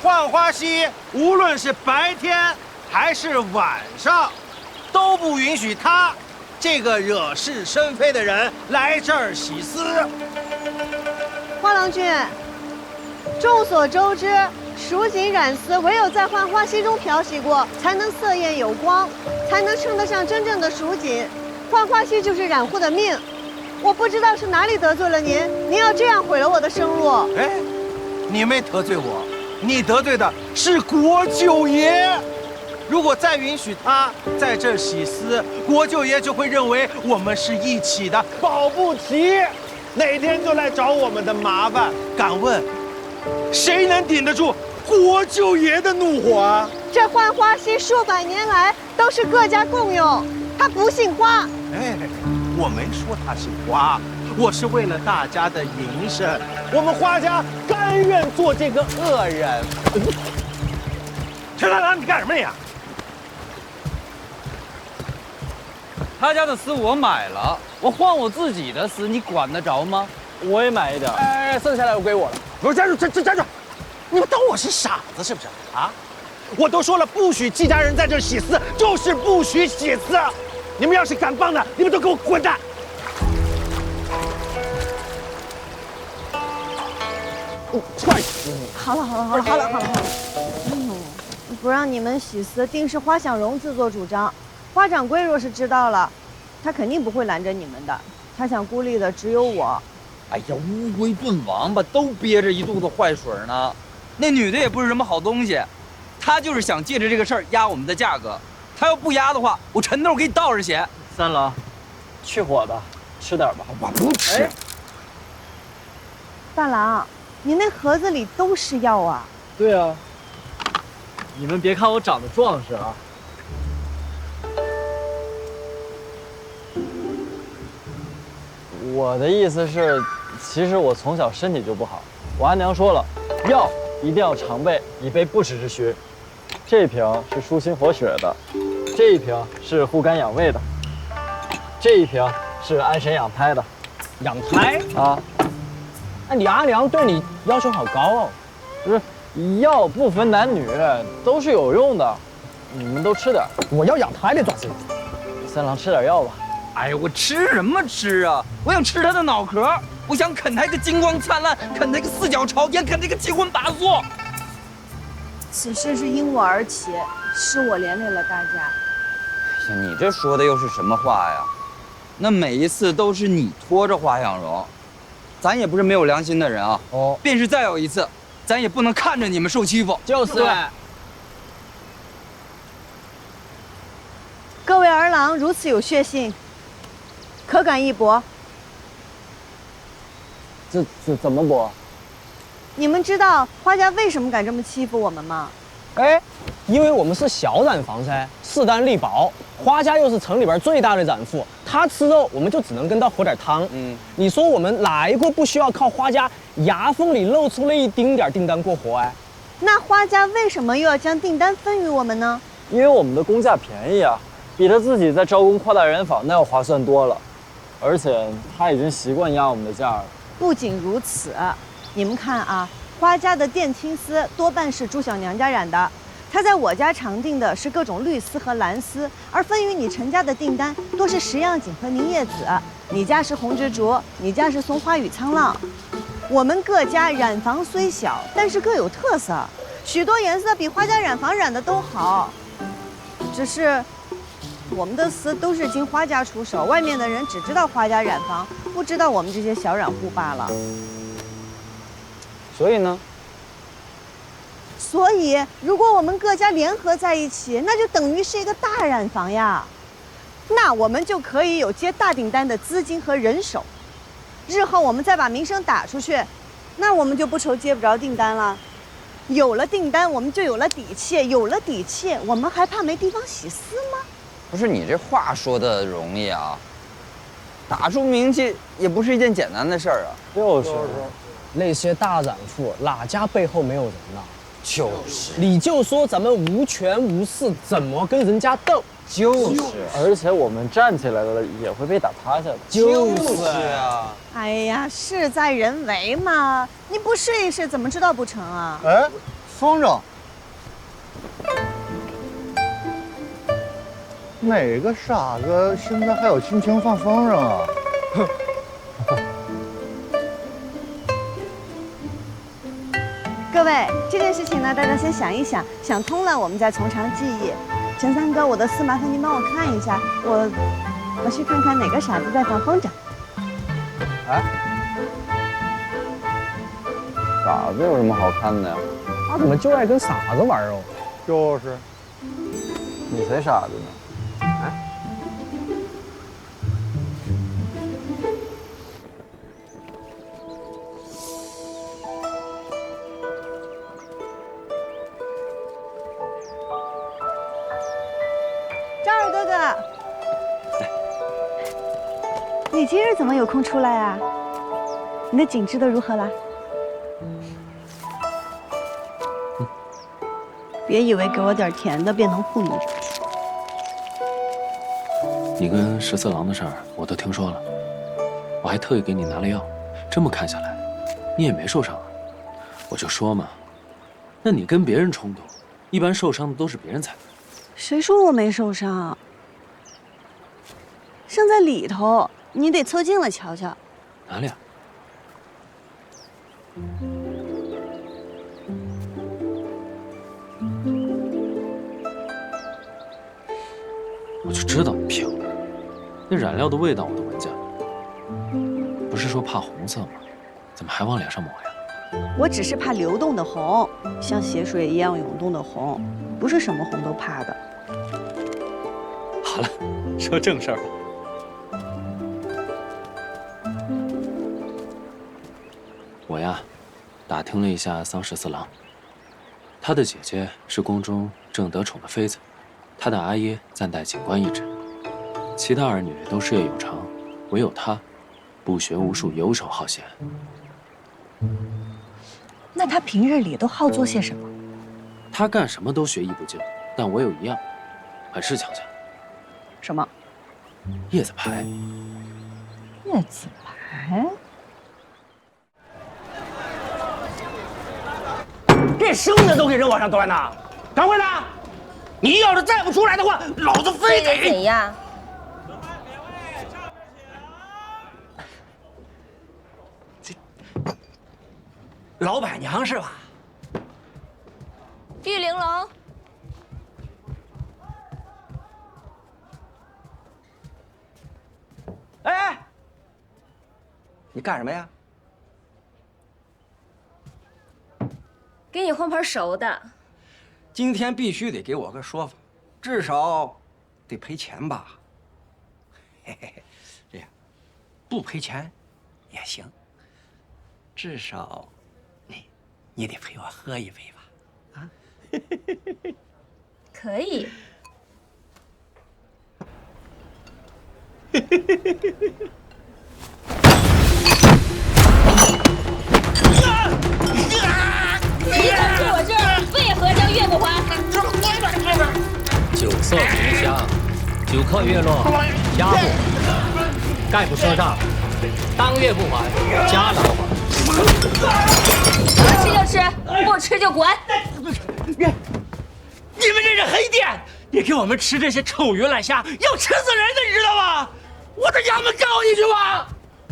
浣花溪无论是白天还是晚上，都不允许他这个惹是生非的人来这儿洗丝。花郎君，众所周知，蜀锦染丝唯有在浣花溪中漂洗过，才能色艳有光，才能称得上真正的蜀锦。浣花溪就是染户的命。我不知道是哪里得罪了您，您要这样毁了我的生路。哎，你没得罪我，你得罪的是国舅爷。如果再允许他在这儿洗丝，国舅爷就会认为我们是一起的，保不齐哪天就来找我们的麻烦。敢问，谁能顶得住国舅爷的怒火啊？这浣花溪数百年来都是各家共用，他不姓花。哎，我没说他是花，我是为了大家的营生，我们花家甘愿做这个恶人。陈大郎，你干什么呀？他家的丝我买了，我换我自己的丝，你管得着吗？我也买一点。哎，剩下来都归我了。不是，站住！站住！你们当我是傻子是不是啊？我都说了，不许季家人在这儿洗丝，就是不许洗丝。你们要是敢帮的，你们都给我滚蛋！踹死你！好了。不让你们洗丝，定是花想荣自作主张。花掌柜若是知道了，他肯定不会拦着你们的。他想孤立的只有我。哎呀，乌龟炖王八都憋着一肚子坏水呢。那女的也不是什么好东西，她就是想借着这个事儿压我们的价格。她要不压的话，我陈豆给你倒着写。三郎，去火的，吃点吧。我不吃。哎，大郎，你那盒子里都是药啊？对啊。你们别看我长得壮实啊。我的意思是，其实我从小身体就不好。我阿娘说了，药一定要常备，以备不时之需。这瓶是舒心活血的，这一瓶是护肝养胃的，这一瓶是安神养胎的。养胎啊？那你阿娘对你要求好高哦。不是，药不分男女，都是有用的。你们都吃点。我要养胎的爪子。三郎吃点药吧。哎呀，我吃什么吃啊？我想吃他的脑壳，我想啃他一个金光灿烂，啃他一个四脚朝天，啃他一个七荤八素。此事是因我而起，是我连累了大家。哎呀，你这说的又是什么话呀？那每一次都是你拖着花想荣，咱也不是没有良心的人啊。哦，便是再有一次，咱也不能看着你们受欺负。就是。各位儿郎如此有血性，可敢一搏？怎么搏？你们知道花家为什么敢这么欺负我们吗？哎，因为我们是小染坊噻，势单力薄。花家又是城里边最大的染户，他吃肉我们就只能跟他喝点汤。你说我们哪一个不需要靠花家牙缝里露出了一丁点订单过活哎？那花家为什么又要将订单分于我们呢？因为我们的工价便宜啊，比他自己在招工扩大染坊那要划算多了，而且他已经习惯压我们的价了。不仅如此，你们看啊，花家的靛青丝多半是朱小娘家染的，她在我家常订的是各种绿丝和蓝丝，而分于你陈家的订单多是石样锦和凝叶紫，你家是红蜘蛛，你家是松花与沧浪。我们各家染坊虽小，但是各有特色，许多颜色比花家染坊染的都好，只是我们的丝都是经花家出手，外面的人只知道花家染坊，不知道我们这些小染户罢了。所以呢？所以，如果我们各家联合在一起，那就等于是一个大染坊呀。那我们就可以有接大订单的资金和人手。日后我们再把名声打出去，那我们就不愁接不着订单了。有了订单，我们就有了底气；有了底气，我们还怕没地方洗丝吗？不是你这话说的容易啊，打出名气也不是一件简单的事儿啊。就是，那些大染户哪家背后没有人呐？就是，你就说咱们无权无势，怎么跟人家斗？就是，而且我们站起来了也会被打趴下的。就是啊。哎呀，事在人为嘛，你不试一试怎么知道不成啊？哎，风筝？哪个傻子现在还有心情放风筝啊？各位，这件事情呢，大家先想一想，想通了我们再从长计议。陈三哥，我的事麻烦您帮我看一下，我去看看哪个傻子在放风筝。哎，傻子有什么好看的呀？他怎么就爱跟傻子玩哦？就是，你才傻子呢！张二哥哥，你今日怎么有空出来啊？你的景治都如何了？别以为给我点甜的便能护你着。你跟十四郎的事儿我都听说了，我还特意给你拿了药。这么看下来，你也没受伤啊。我就说嘛，那你跟别人冲突，一般受伤的都是别人才对。谁说我没受伤？伤在里头，你得凑近了瞧瞧。哪里啊？我就知道你骗我，那染料的味道我都闻见了。不是说怕红色吗？怎么还往脸上抹呀？我只是怕流动的红，像血水一样涌动的红，不是什么红都怕的。好了，说正事儿吧。我呀，打听了一下桑十四郎，他的姐姐是宫中正得宠的妃子，他的阿耶暂代警官一职，其他儿女都事业有成，唯有他不学无术，游手好闲。那他平日里都好做些什么？他干什么都学艺不精，但我有一样，很是强项。什么？叶子牌。叶子牌？连生的都给人往上端呐！掌柜的，你要是再不出来的话，老子非得……怎样？老板娘是吧？玉玲珑，哎，你干什么呀？给你换盘熟的。今天必须得给我个说法，至少得赔钱吧？嘿嘿嘿，这样不赔钱也行，至少你得陪我喝一杯吧？啊？可以。你敢去我这儿，为何将月不还？酒色同香，酒客月落，家不还；概不赊账，当月不还，家难还。吃就吃，不吃就滚！你们这是黑店，你给我们吃这些臭鱼烂虾，要吃死人的，你知道吗？我到衙门告你去吧！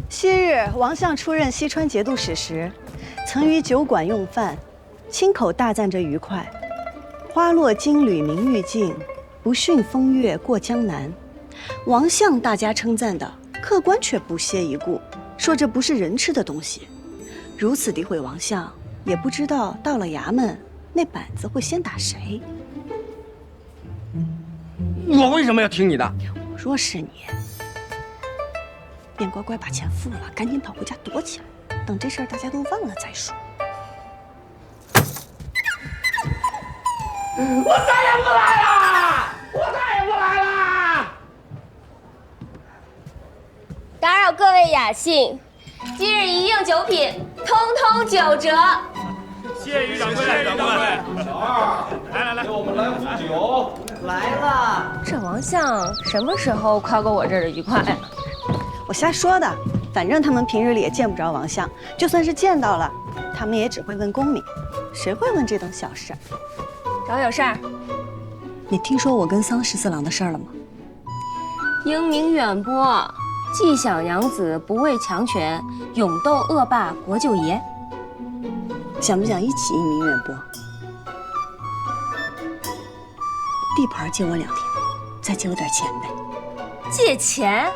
昔日王相出任西川节度使时，曾于酒馆用饭，亲口大赞这愉快。花落金缕明玉净，不逊风月过江南。王相大家称赞的，客官却不屑一顾，说这不是人吃的东西。如此诋毁王相，也不知道到了衙门，那板子会先打谁。我为什么要听你的？若是你，便乖乖把钱付了，赶紧跑回家躲起来，等这事儿大家都忘了再说。我再也不来了！我再也不来了！打扰各位雅兴，今日一应酒品，通通9折。谢于掌柜，掌柜，小二，来，给我们来壶酒。来了。这王相什么时候夸过我这儿的愉快啊？我瞎说的，反正他们平日里也见不着王相，就算是见到了，他们也只会问公明。谁会问这等小事？找有事儿。你听说我跟桑十四郎的事儿了吗？英明远播，纪晓娘子不畏强权，勇斗恶霸国舅爷。想不想一起英明远播？地盘借我2天，再借我点钱呗。借钱？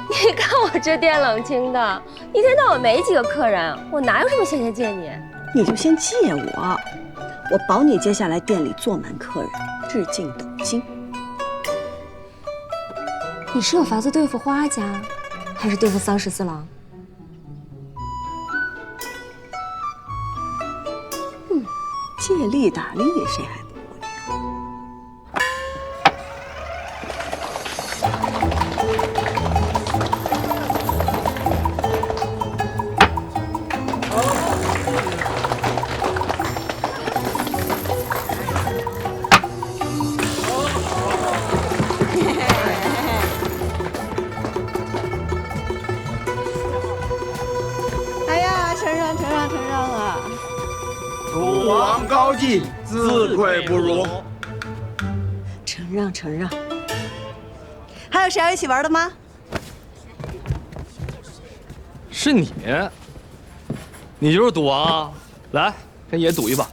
你看我这店冷清的，一天到晚没几个客人，我哪有什么闲钱借你？你就先借我，我保你接下来店里坐满客人，日进斗金。你是有法子对付花家，还是对付桑十四郎？借力打力，谁还不会？哎呀，承让啊！楚王高进，自愧不如。承让。还有谁要一起玩的吗？是你，你就是赌王啊！来，跟爷赌一把。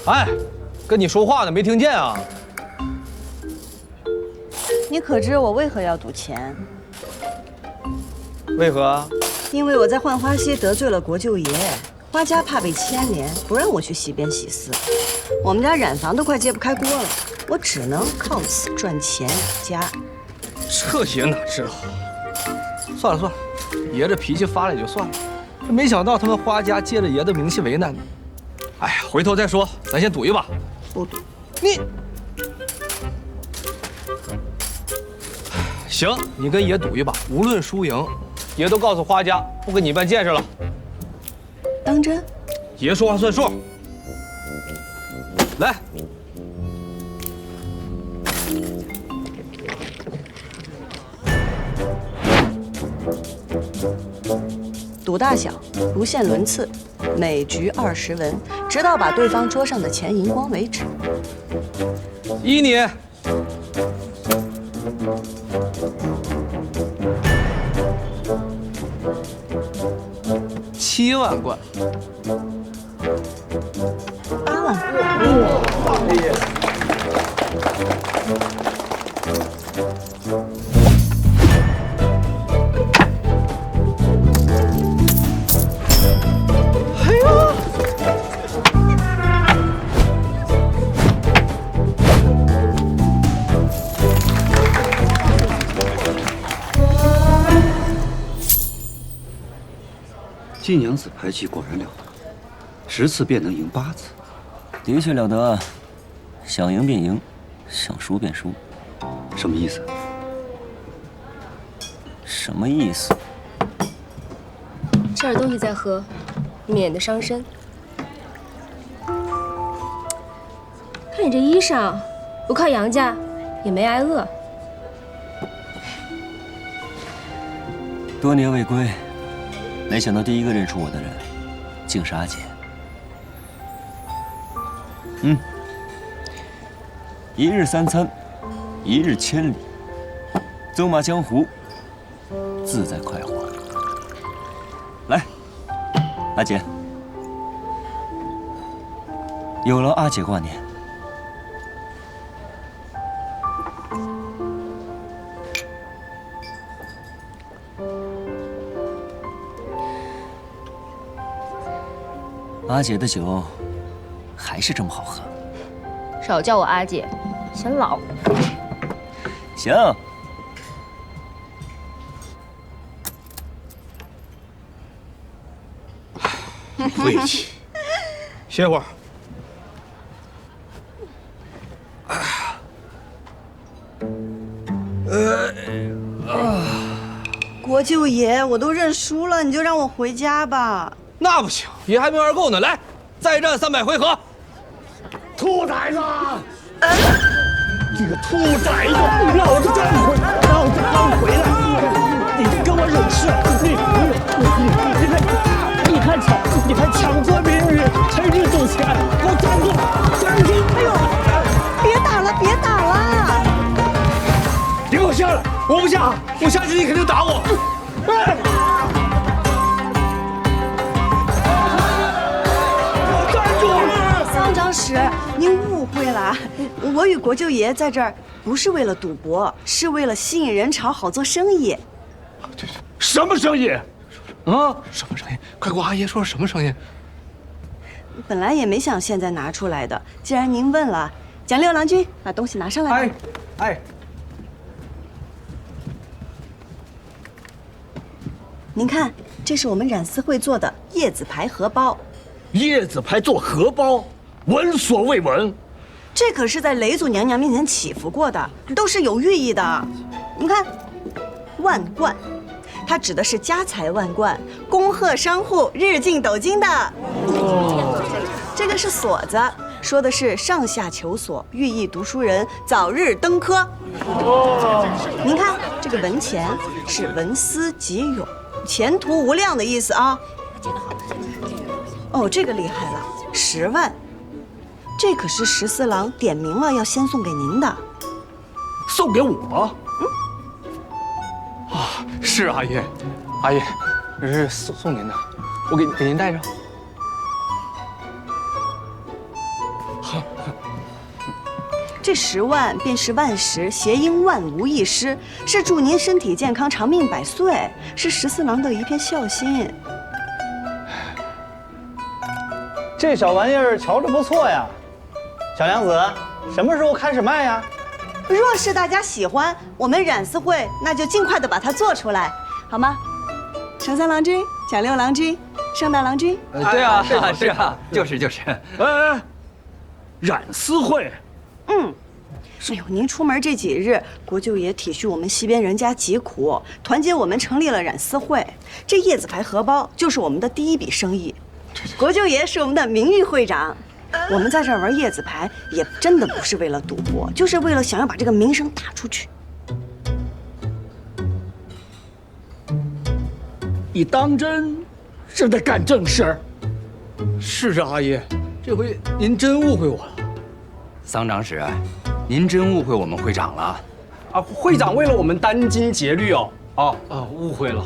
哎，跟你说话呢，没听见啊？你可知我为何要赌钱？为何？因为我在浣花溪得罪了国舅爷，花家怕被牵连，不让我去洗边洗丝。我们家染房都快揭不开锅了，我只能靠此赚钱养家。这爷哪知道？算了，爷这脾气发了也就算了，这没想到他们花家借着爷的名气为难你。哎呀，回头再说，咱先赌一把。不赌。你行，你跟爷赌一把，无论输赢，爷都告诉花家不跟你办见识了。当真？爷说话算数。来，赌大小，不限轮次，每局20文，直到把对方桌上的钱赢光为止。依你。7万贯8万。季娘子牌技果然了得，10次便能赢8次，的确了得。想赢便赢，想输便输。什么意思？什么意思？吃点东西再喝，免得伤身。看你这衣裳，不靠杨家，也没挨饿。多年未归。没想到第一个认出我的人，竟是阿姐。1日3餐，1日千里，走马江湖，自在快活。来，阿姐，有劳阿姐挂念。阿姐的酒还是这么好喝。少叫我阿姐，显老。行。晦气，歇会儿。国舅爷，我都认输了，你就让我回家吧。那不行，爷还没玩够呢。来，再战300回合。兔崽子！这个兔崽子！老子让你回来！你跟我惹事！我下去你肯定打我。桑长史，您误会了，我与国舅爷在这儿不是为了赌博，是为了吸引人潮，好做生意。什么生意？啊？什么生意？快给我阿爷说说什么生意？本来也没想现在拿出来的，既然您问了，蒋六郎君，把东西拿上来吧。哎，您看，这是我们染丝会做的叶子牌荷包。叶子牌做荷包，闻所未闻。这可是在雷祖娘娘面前祈福过的，都是有寓意的。您看，万贯，它指的是家财万贯，恭贺商户日进斗金的。这个是锁子，说的是上下求索，寓意读书人早日登科。您看这个文钱是文思极勇，前途无量的意思啊。哦，这个厉害了，10万，这可是14郎点名了要先送给您的。送给我？啊，是阿爷，阿爷，这是送您的，我给您带上。这10万便是万10，谐音万无一失，是祝您身体健康、长命百岁，是14郎的一片孝心。这小玩意儿瞧着不错呀，小娘子，什么时候开始卖呀？若是大家喜欢，我们染丝会那就尽快的把它做出来，好吗？程三郎君、蒋六郎君、盛大郎君。对啊，是啊，就是。哎，染丝会。哎呦，您出门这几日，国舅爷体恤我们西边人家疾苦，团结我们成立了染丝会。这叶子牌荷包就是我们的第一笔生意。国舅爷是我们的名誉会长，我们在这儿玩叶子牌，也真的不是为了赌博，就是为了想要把这个名声打出去。你当真是在干正事儿？是啊，阿爷，这回您真误会我了。桑长史，您真误会我们会长了。啊，会长为了我们殚精竭虑哦。误会了。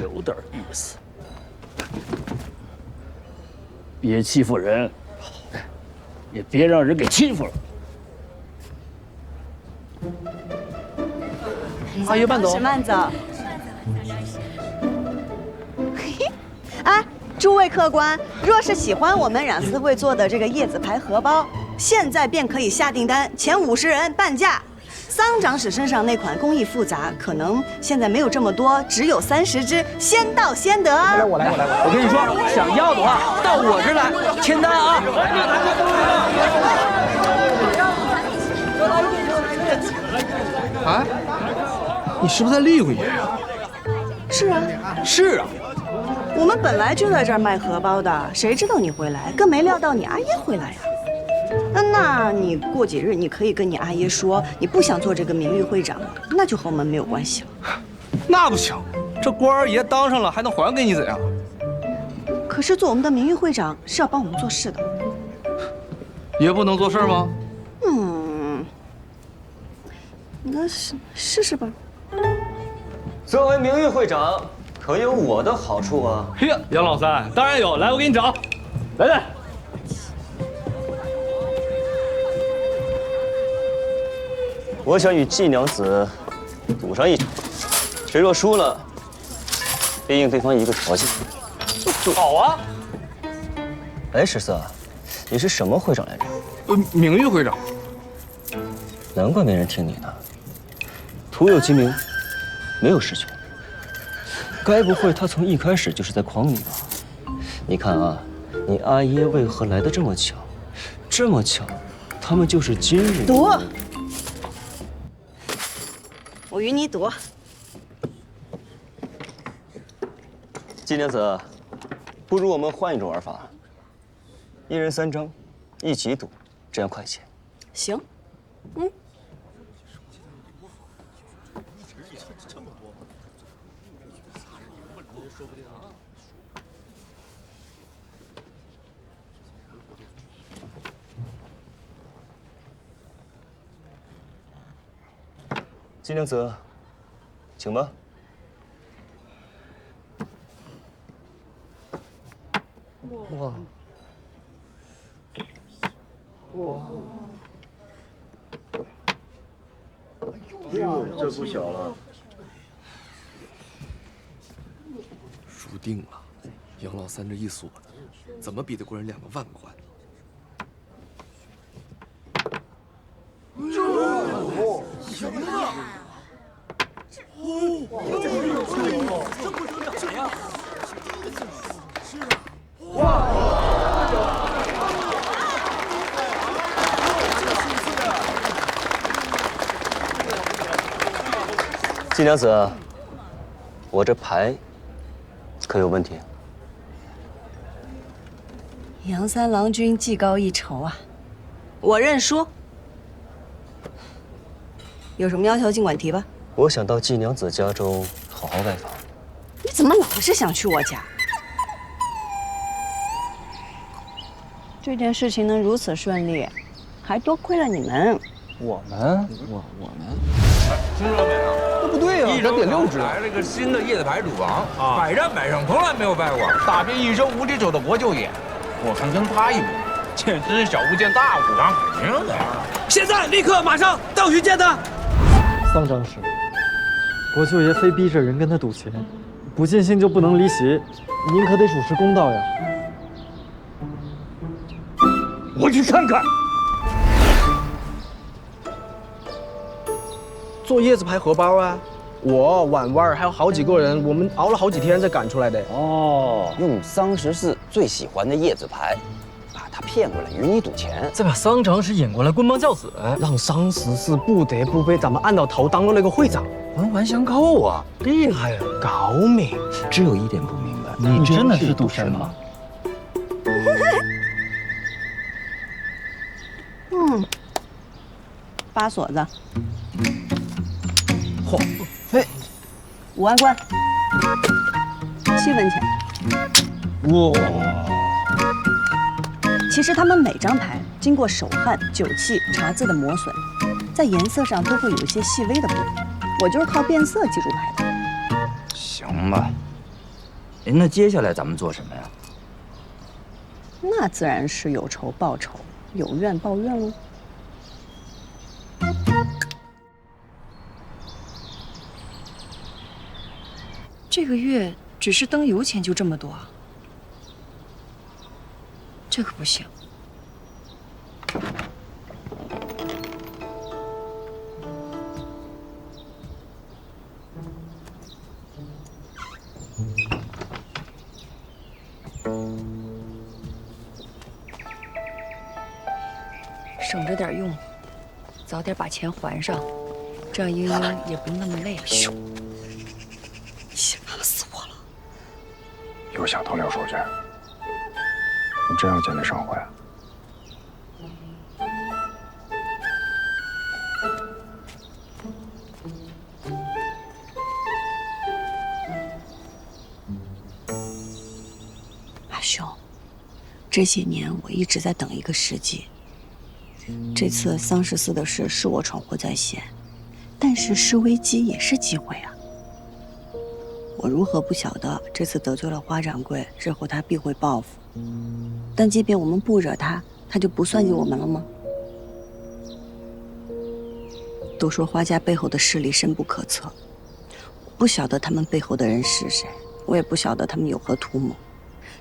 有点意思。别欺负人，也别让人给欺负了。阿爷慢走，慢走。哎，诸位客官，若是喜欢我们染丝会做的这个叶子牌荷包，现在便可以下订单，前50人半价。桑长史身上那款工艺复杂，可能现在没有这么多，只有30只，先到先得。我来。我跟你说，想要的话到我这儿来签单啊！啊，你是不是在厉鬼爷呀？是啊，是啊。我们本来就在这儿卖荷包的，谁知道你会来，更没料到你阿爷会来呀。那你过几日你可以跟你阿爷说，你不想做这个名誉会长，那就和我们没有关系了。那不行，这官儿爷当上了还能还给你怎样？可是做我们的名誉会长是要帮我们做事的。爷不能做事吗？那试试吧。作为名誉会长，可有我的好处啊？嘿呀，杨老三，当然有，来，我给你找，来。我想与季娘子赌上一场，谁若输了，便应对方一个条件。好啊。哎，十四，你是什么会长来着？名誉会长。难怪没人听你的，徒有其名，没有实权。该不会他从一开始就是在诓你吧？你看啊，你阿耶为何来得这么巧？这么巧，他们就是今日赌。我与你赌。季娘子，不如我们换一种玩法，一人3张，一起赌，这样快些。行，金娘子，请吧。哇！哇！哟，这不小了。输定了，杨老三这一锁的，怎么比得过人2个万贯？什么呀？这不得了呀！是啊，哇！金娘子，我这牌可有问题？杨三郎君技高一筹啊，我认输。有什么要求尽管提吧。我想到季娘子家中好好拜访。你怎么老是想去我家？这件事情能如此顺利，还多亏了你们。我们？听说没有？那不对呀，益州点6只。来了个新的叶子牌主王，百战百胜，从来没有败过，打遍益州无敌手的国舅爷。我看跟他一比，简直是小巫见大巫，当肯定的呀！现在，立刻，马上到去见他。桑长史，国舅爷非逼着人跟他赌钱，不尽兴就不能离席，您可得主持公道呀！我去看看。做叶子牌荷包啊！我婉婉还有好几个人，我们熬了好几天才赶出来的。哦，用桑十四最喜欢的叶子牌，把他骗过来与你赌钱，再把桑长史引过来关帮教子，让桑十四不得不被咱们按到头当了那个会长，环环相扣啊！厉害啊，高明。只有一点不明白，你真的是赌神吗？扒锁子。嚯，嘿5万贯，7分钱。哇！其实他们每张牌经过手汗、酒气、茶渍的磨损，在颜色上都会有一些细微的不同。我就是靠变色记住牌的。行吧。那接下来咱们做什么呀？那自然是有仇报仇，有怨报怨喽。这个月只是灯油钱就这么多啊，这可不行。省着点用，早点把钱还上，这样英英也不那么累。咻！吓死我了！又想偷溜出去？你真要见那上回？阿兄，这些年我一直在等一个时机。这次桑十四的事是我闯祸在先，但是是危机也是机会啊。我如何不晓得这次得罪了花掌柜，日后他必会报复。但即便我们不惹他，他就不算计我们了吗？都说花家背后的势力深不可测，我不晓得他们背后的人是谁，我也不晓得他们有何图谋。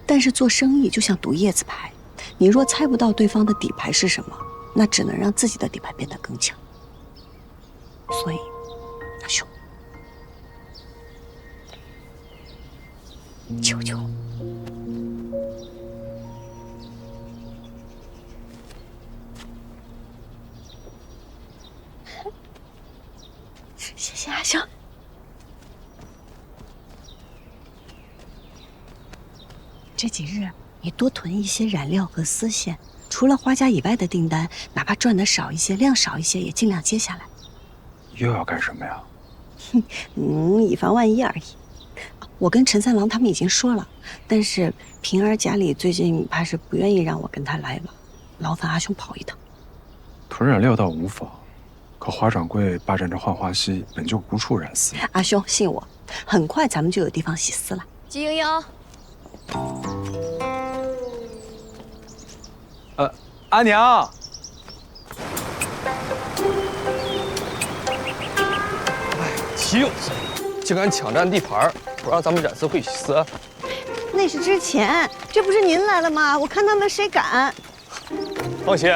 但是做生意就像赌叶子牌，你若猜不到对方的底牌是什么，那只能让自己的底牌变得更强。所以，阿兄，求求。谢谢阿兄。这几日你多囤一些染料和丝线，除了花家以外的订单，哪怕赚得少一些、量少一些，也尽量接下来。又要干什么呀？以防万一而已。我跟陈三郎他们已经说了，但是平儿家里最近怕是不愿意让我跟他来了，劳烦阿兄跑一趟。囤染料倒无妨，可华掌柜霸占着浣花溪，本就无处染丝。阿兄，信我，很快咱们就有地方洗丝了。季莹莹，阿娘。岂有此理！竟敢抢占地盘，不让咱们染丝会洗丝。那是之前，这不是您来了吗？我看他们谁敢。放心，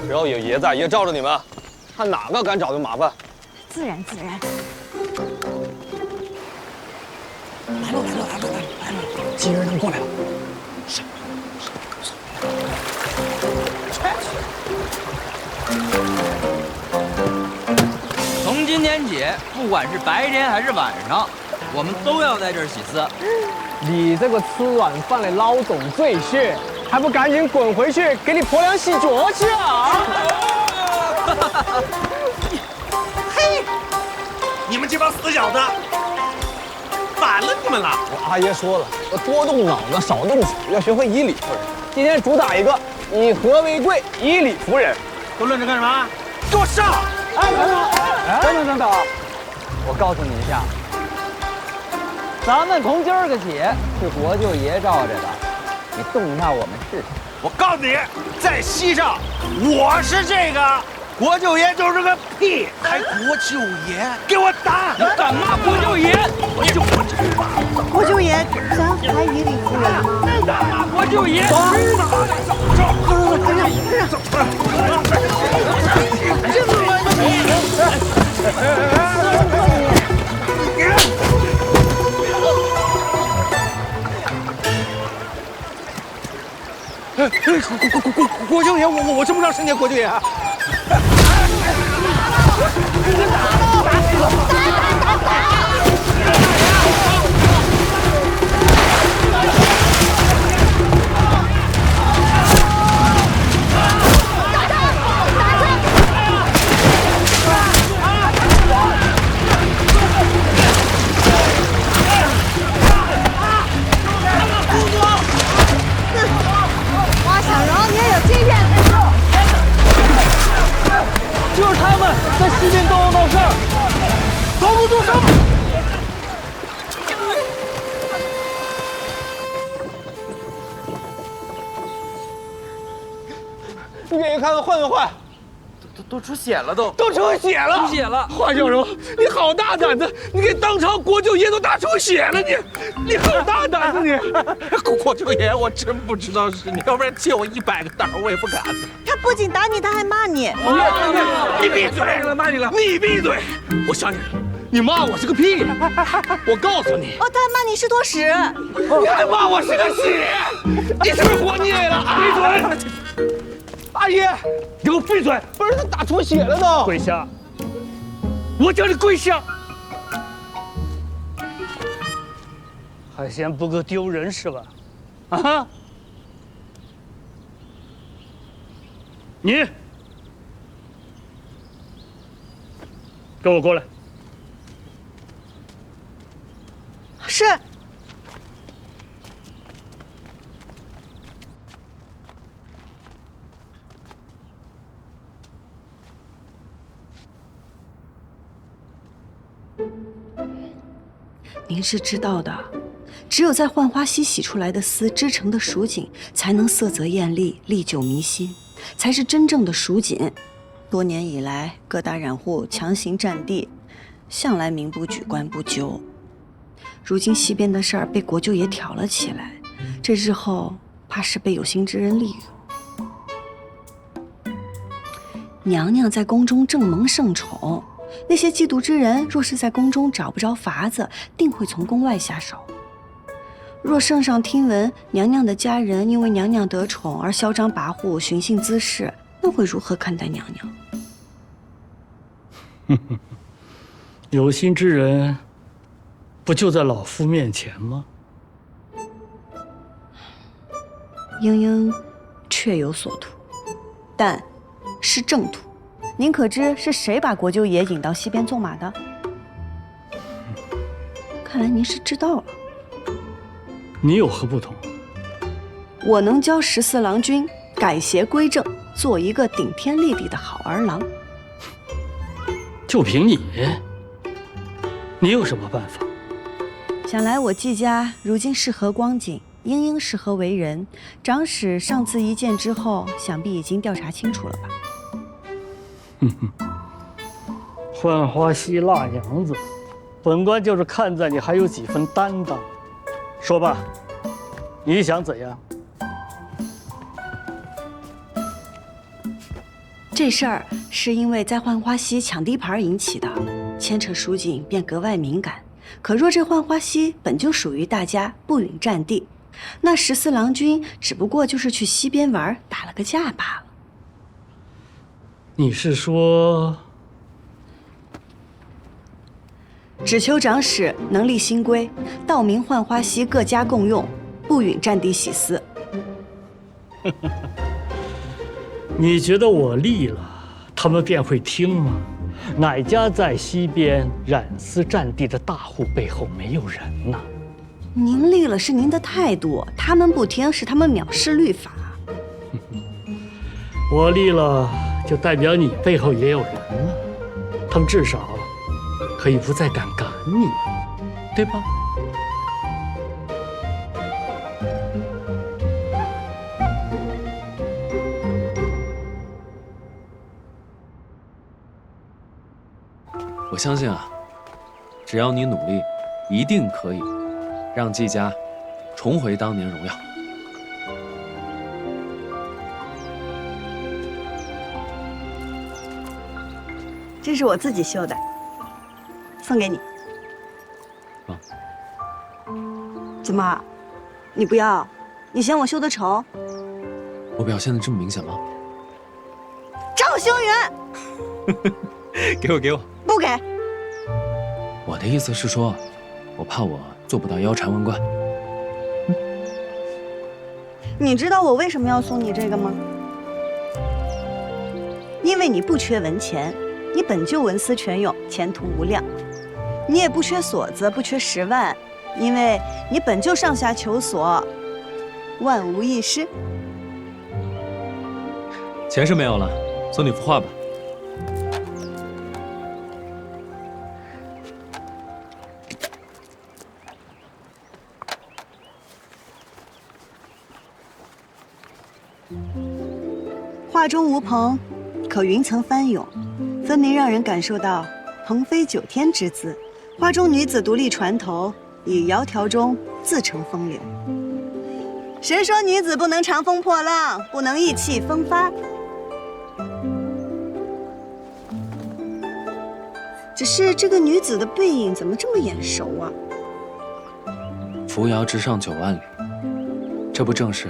只要有爷在，爷罩着你们，看哪个敢找就麻烦。自然自然。来了！金人能过来了。从今天起，不管是白天还是晚上，我们都要在这儿洗丝。你这个吃软饭的老总赘婿，还不赶紧滚回去给你婆娘洗脚去啊！嘿，你们这帮死小子，反了你们了！我阿爷说了，要多动脑子，少动手，要学会以理服人。今天主打一个以和为贵，以理服人。都愣着干什么？给我上！等等，我告诉你一下，咱们从今儿个起是国舅爷罩着的，你动一下我们试试。我告诉你，在西上，我是这个国舅爷就是个屁，还国舅爷，给我打！你敢骂国舅爷？国舅爷，咱还以理服人吗？敢骂国舅爷？国舅爷，我这么长时间国舅爷。花小柔，你也有经验。就是他们在西边东闹事儿，走路动手！你给看看坏没坏？都出血了，都出血了！出血了！华小柔，你好大胆子！你给当朝国舅爷都打出血了，你好大胆子你！国舅爷，我真不知道是你，要不然借我100个胆我也不敢。他不仅打你，他还骂你。你闭嘴！骂你了！你闭嘴！我想起来了，你骂我是个屁！我告诉你，哦，他还骂你是坨屎。你还骂我是个屎！你是不是活腻了？闭嘴！阿姨，你给我闭嘴！不是他打出血了都！跪下！我叫你跪下！还嫌不够丢人是吧？啊！你跟我过来。是。您是知道的，只有在浣花溪洗出来的丝织成的蜀锦，才能色泽艳丽，历久弥新，才是真正的蜀锦。多年以来，各大染户强行占地，向来民不举，官不究。如今西边的事儿被国舅爷挑了起来，这日后怕是被有心之人利用。娘娘在宫中正蒙盛宠。那些嫉妒之人，若是在宫中找不着法子，定会从宫外下手。若圣上听闻娘娘的家人因为娘娘得宠而嚣张跋扈、寻衅滋事，那会如何看待娘娘？有心之人，不就在老夫面前吗？莺莺确有所图，但是正途。您可知是谁把国舅爷引到西边纵马的？看来您是知道了。你有何不同？我能教14郎君改邪归正，做一个顶天立地的好儿郎。就凭你，你有什么办法？想来我季家如今是何光景，英英是何为人，长史上次一见之后，想必已经调查清楚了吧？哼哼，浣花溪辣娘子，本官就是看在你还有几分担当。说吧，你想怎样？这事儿是因为在浣花溪抢地盘引起的，牵扯蜀锦便格外敏感。可若这浣花溪本就属于大家，不允占地，那14郎君只不过就是去溪边玩，打了个架罢了。你是说，只求长史能立新规，道明浣花溪各家共用，不允占地洗私。你觉得我立了，他们便会听吗？哪家在溪边染丝占地的大户背后没有人呢？您立了是您的态度，他们不听是他们藐视律法。我立了，就代表你背后也有人了，他们至少可以不再敢赶你，对吧？我相信啊，只要你努力，一定可以让季家重回当年荣耀。这是我自己绣的，送给你。怎么，你不要？你嫌我绣的丑？我表现的这么明显吗？赵修元，给我，给我。不给。我的意思是说，我怕我做不到腰缠万贯。你知道我为什么要送你这个吗？因为你不缺文钱，你本就文思泉涌，前途无量。你也不缺锁子，不缺10万，因为你本就上下求索，万无一失。钱是没有了，送你幅画吧。画中无蓬，可云层翻涌，分明让人感受到鹏飞9天之姿。画中女子独立船头，以窈窕中自成风流。谁说女子不能长风破浪，不能意气风发？只是这个女子的背影怎么这么眼熟啊？扶摇直上9万里，这不正是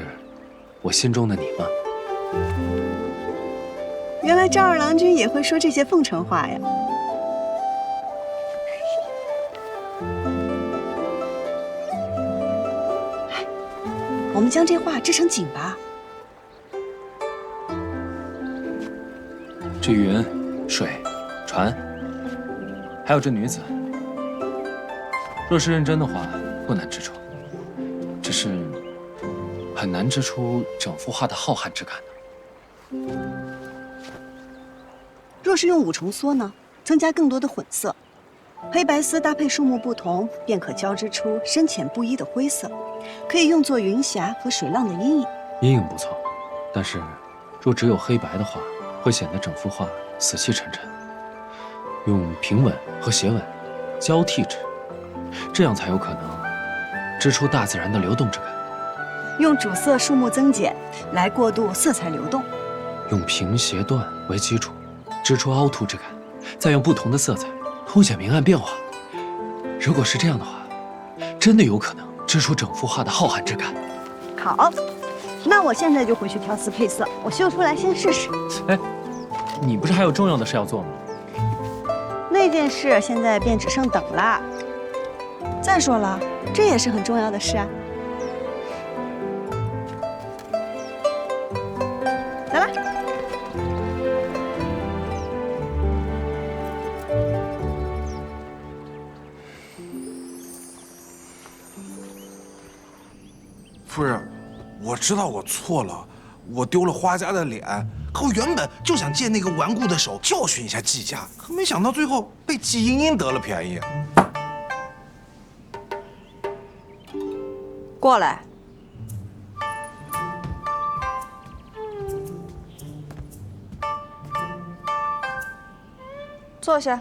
我心中的你吗？原来赵二郎君也会说这些奉承话呀！我们将这画织成锦吧。这云、水、船，还有这女子，若是认真的话，不难织出，只是很难织出整幅画的浩瀚之感呢。若是用5重梭呢，增加更多的混色，黑白丝搭配数目不同，便可交织出深浅不一的灰色，可以用作云霞和水浪的阴影。阴影不错，但是若只有黑白的话，会显得整幅画死气沉沉。用平稳和斜稳交替织，这样才有可能织出大自然的流动之感。用主色数目增减来过渡色彩流动，用平斜断为基础，织出凹凸之感，再用不同的色彩凸显明暗变化。如果是这样的话，真的有可能织出整幅画的浩瀚之感。好，那我现在就回去调丝配色，我绣出来先试试。哎，你不是还有重要的事要做吗？那件事现在便只剩等了。再说了，这也是很重要的事啊。来吧。夫人，我知道我错了，我丢了花家的脸，可我原本就想借那个顽固的手教训一下季家，可没想到最后被季莹莹得了便宜。过来。坐下。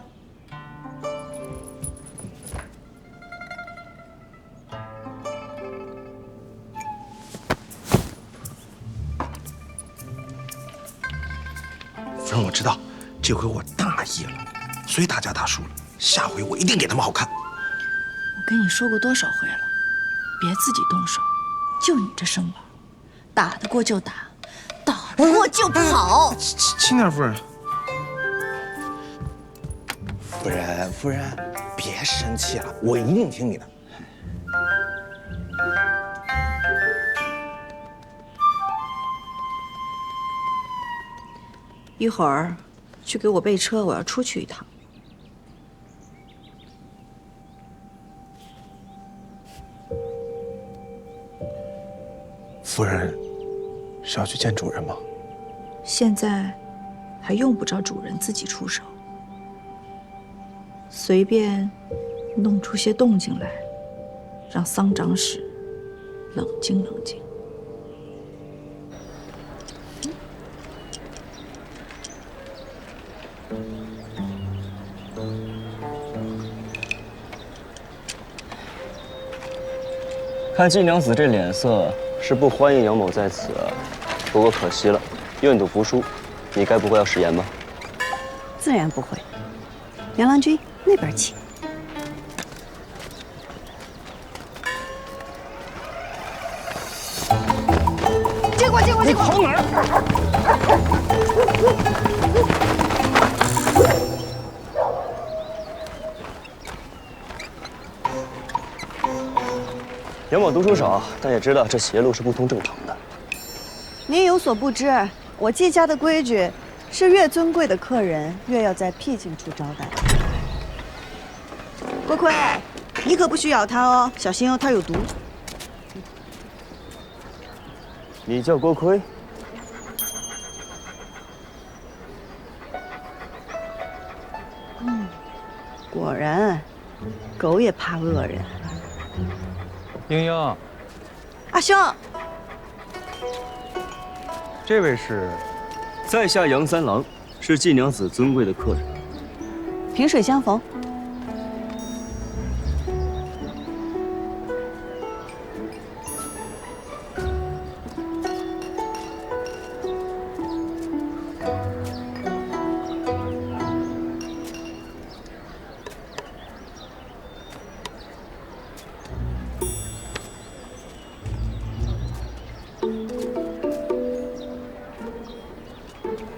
夫人，我知道这回我大意了，随大家大叔了。下回我一定给他们好看。我跟你说过多少回了，别自己动手。就你这身板，打得过就打，打不过就跑。轻点，夫人。夫人，别生气了，我一定听你的。一会儿去给我备车，我要出去一趟。夫人是要去见主人吗？现在还用不着主人自己出手，随便弄出些动静来，让桑长史冷静冷静。看季娘子这脸色，是不欢迎杨某在此。不过可惜了，愿赌服输，你该不会要食言吧？自然不会。杨郎君，那边请。借过。你跑哪儿？杨某读书少，但也知道这邪路是不通正常的。您有所不知，我季家的规矩是越尊贵的客人越要在僻静处招待。郭奎，你可不许咬它哦，小心哦，它有毒。你叫郭奎？果然，狗也怕恶人。英英，阿兄，这位是在下杨三郎，是季娘子尊贵的客人。萍水相逢。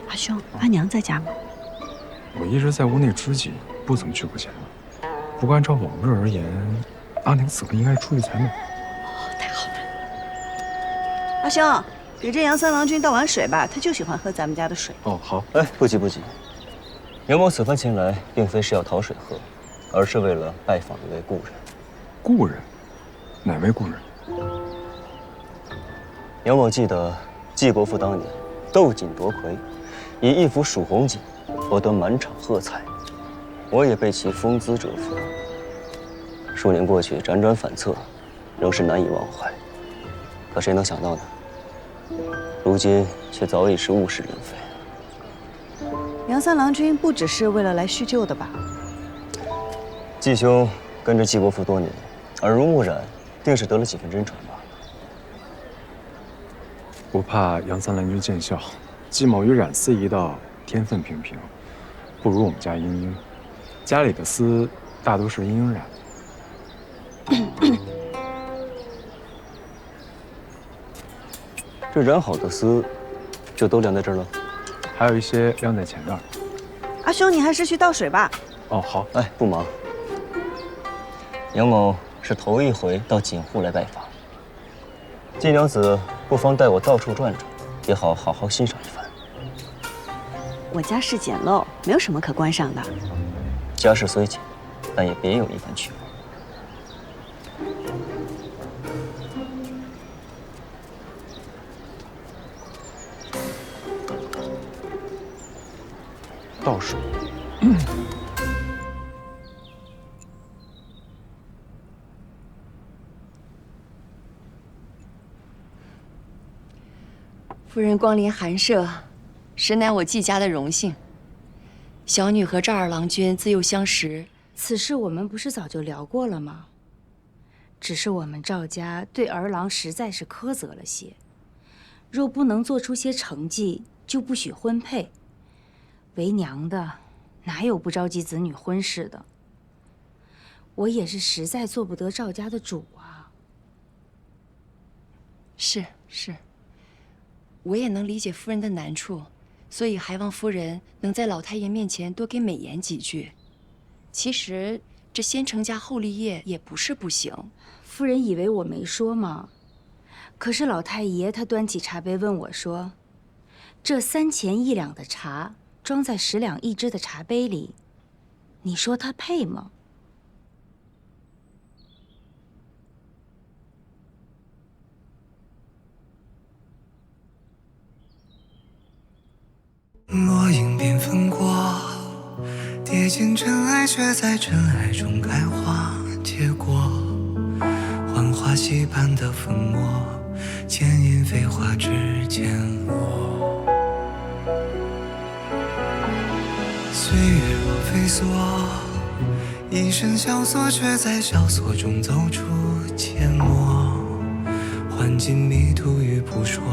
阿兄，阿娘在家吗？我一直在屋内支机，不怎么去过家。不过按照往日而言，阿娘此刻应该出去才美。太好了。阿兄，给这杨三郎君倒碗水吧，他就喜欢喝咱们家的水。哦，好。哎，不急不急，杨某此番前来，并非是要讨水喝，而是为了拜访一位故人。故人？哪位故人？杨某记得季国父当年斗锦夺魁，以一幅蜀红锦博得满场喝彩，我也被其风姿折服。数年过去，辗转反侧，仍是难以忘怀。可谁能想到呢？如今却早已是物是人非。杨三郎君不只是为了来叙旧的吧？季兄跟着季国父多年，耳濡目染，定是得了几分真传吧。不怕杨三郎君见笑，季某与冉丝一道，天分平平，不如我们家英英。家里的丝大都是英英染。这染好的丝，就都晾在这儿了？还有一些晾在前院。阿兄，你还是去倒水吧。哦，好。哎，不忙。杨某是头一回到锦户来拜访，季娘子不妨带我到处转转，也好好欣赏一番。我家世简陋，没有什么可观赏的。家世虽简，但也别有一番趣味。倒水。夫人光临寒舍，实乃我季家的荣幸。小女和赵二郎君自幼相识，此事我们不是早就聊过了吗？只是我们赵家对儿郎实在是苛责了些，若不能做出些成绩，就不许婚配。为娘的，哪有不着急子女婚事的？我也是实在做不得赵家的主啊。是，我也能理解夫人的难处，所以还望夫人能在老太爷面前多给美言几句。其实这先成家后立业也不是不行。夫人以为我没说吗？可是老太爷他端起茶杯问我说：“这3钱1两的茶装在10两1支的茶杯里，你说他配吗？”落英缤纷过，跌进尘埃，却在尘埃中开花结果。浣花溪畔的粉末，牵引飞花指尖落。岁月若飞梭，一身萧索，却在萧索中走出阡陌。换尽迷途与扑朔，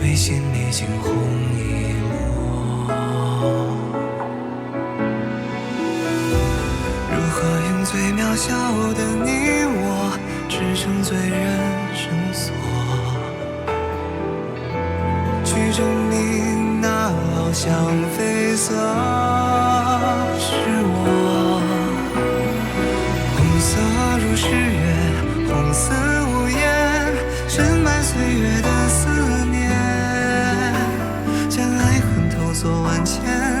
为心历经红一抹。如何用最渺小的你我支撑最人生锁，去证明那翱翔绯色是我。红色如诗月，红似无言，深埋岁月的思念，将爱恨投索万千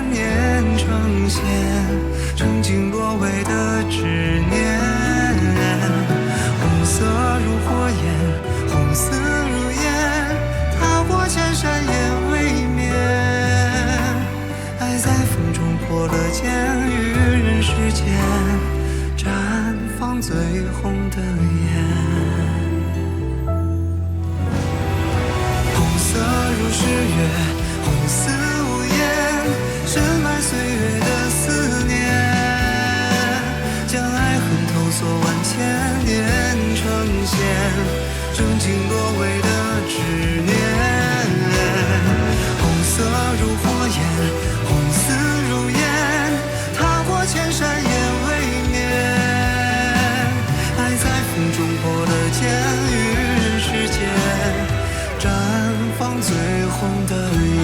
年成线，曾经落尾的执念。红色如火焰，红丝如烟，踏过千山也未眠。爱在风中破了茧，于人世间绽放最红的颜。红色如诗月，红似无言，深埋岁月的思念，将爱恨投索万千年成线，挣尽落尾的执念。红色如火焰，红丝如烟，踏过千山也未眠。爱在风中破了茧，于人世间绽放最红的颜。